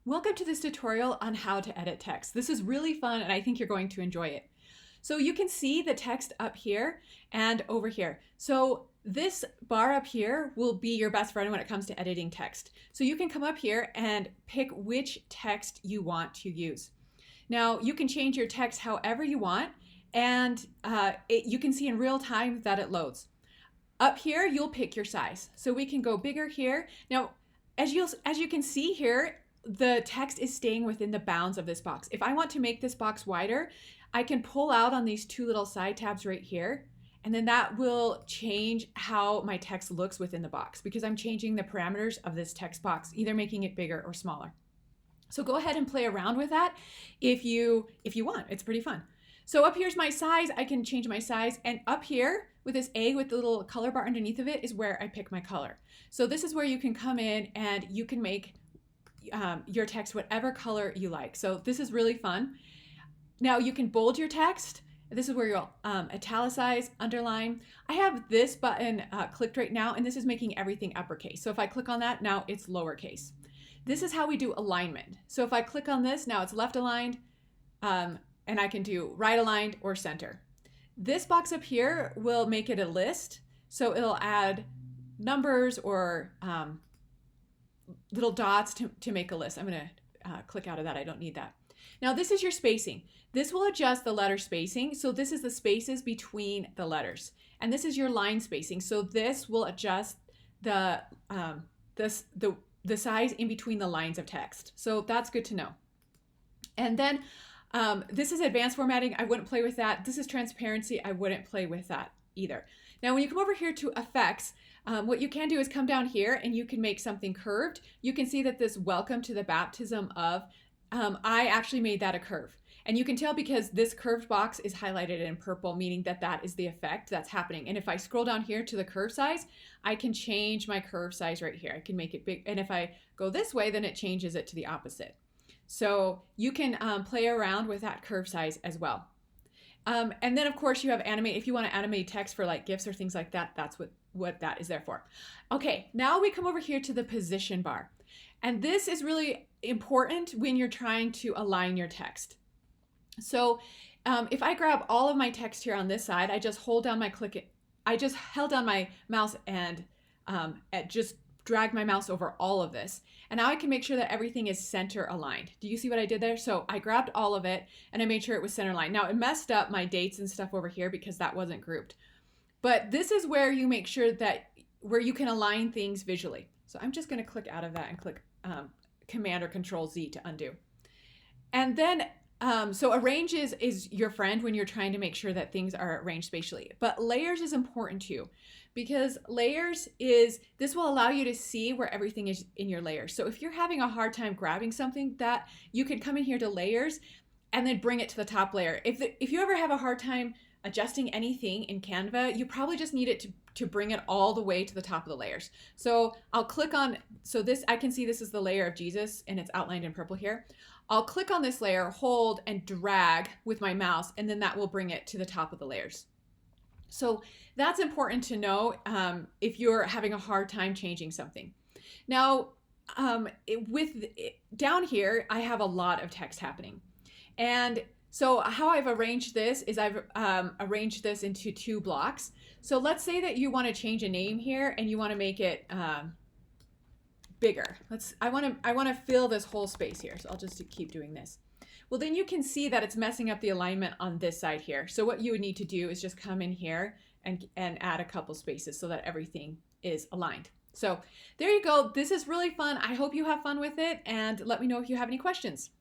Welcome to this tutorial on how to edit text. This is really fun and I think you're going to enjoy it. So you can see the text up here and over here. So this bar up here will be your best friend when it comes to editing text. So you can come up here and pick which text you want to use. Now you can change your text however you want, and you can see in real time that it loads. Up here you'll pick your size. So we can go bigger here. Now as you can see here, the text is staying within the bounds of this box. If I want to make this box wider, I can pull out on these two little side tabs right here, and then that will change how my text looks within the box because I'm changing the parameters of this text box, either making it bigger or smaller. So go ahead and play around with that if you want. It's pretty fun. So up here's my size. I can change my size, and up here with this A with the little color bar underneath of it is where I pick my color. So this is where you can come in and you can make your text whatever color you like. So this is really fun. Now you can bold your text. This is where you'll italicize, underline. I have this button clicked right now, and this is making everything uppercase. So if I click on that, now it's lowercase. This is how we do alignment. So if I click on this, now it's left aligned, and I can do right aligned or center. This box up here will make it a list. So it'll add numbers or little dots to make a list. I'm going to click out of that. I don't need that. Now this is your spacing. This will adjust the letter spacing. So this is the spaces between the letters. And this is your line spacing. So this will adjust the size in between the lines of text. So that's good to know. And then this is advanced formatting. I wouldn't play with that. This is transparency. I wouldn't play with that either. Now when you come over here to effects, what you can do is come down here and you can make something curved. You can see that this welcome to the baptism of, I actually made that a curve. And you can tell because this curved box is highlighted in purple, meaning that that is the effect that's happening. And if I scroll down here to the curve size, I can change my curve size right here. I can make it big. And if I go this way, then it changes it to the opposite. So you can play around with that curve size as well. And then of course you have animate. If you want to animate text for like GIFs or things like that, that's what that is there for. Okay, now we come over here to the position bar. And this is really important when you're trying to align your text. So if I grab all of my text here on this side, I just hold down I just held down my mouse and just drag my mouse over all of this. And now I can make sure that everything is center aligned. Do you see what I did there? So I grabbed all of it and I made sure it was center aligned. Now it messed up my dates and stuff over here because that wasn't grouped. But this is where you make sure that where you can align things visually. So I'm just going to click out of that and click Command or Control Z to undo. And then so arrange is your friend when you're trying to make sure that things are arranged spatially. But layers is important too, because layers this will allow you to see where everything is in your layers. So if you're having a hard time grabbing something, that you can come in here to layers and then bring it to the top layer. If you ever have a hard time adjusting anything in Canva, you probably just need it to bring it all the way to the top of the layers. So I'll click on, so this, I can see this is the layer of Jesus and it's outlined in purple here. I'll click on this layer, hold and drag with my mouse, and then that will bring it to the top of the layers. So that's important to know if you're having a hard time changing something. Now, down here, I have a lot of text happening. And so how I've arranged this is I've arranged this into two blocks. So let's say that you want to change a name here and you want to make it bigger. I want to fill this whole space here. So I'll just keep doing this. Well, then you can see that it's messing up the alignment on this side here. So what you would need to do is just come in here and add a couple spaces so that everything is aligned. So there you go. This is really fun. I hope you have fun with it, and let me know if you have any questions.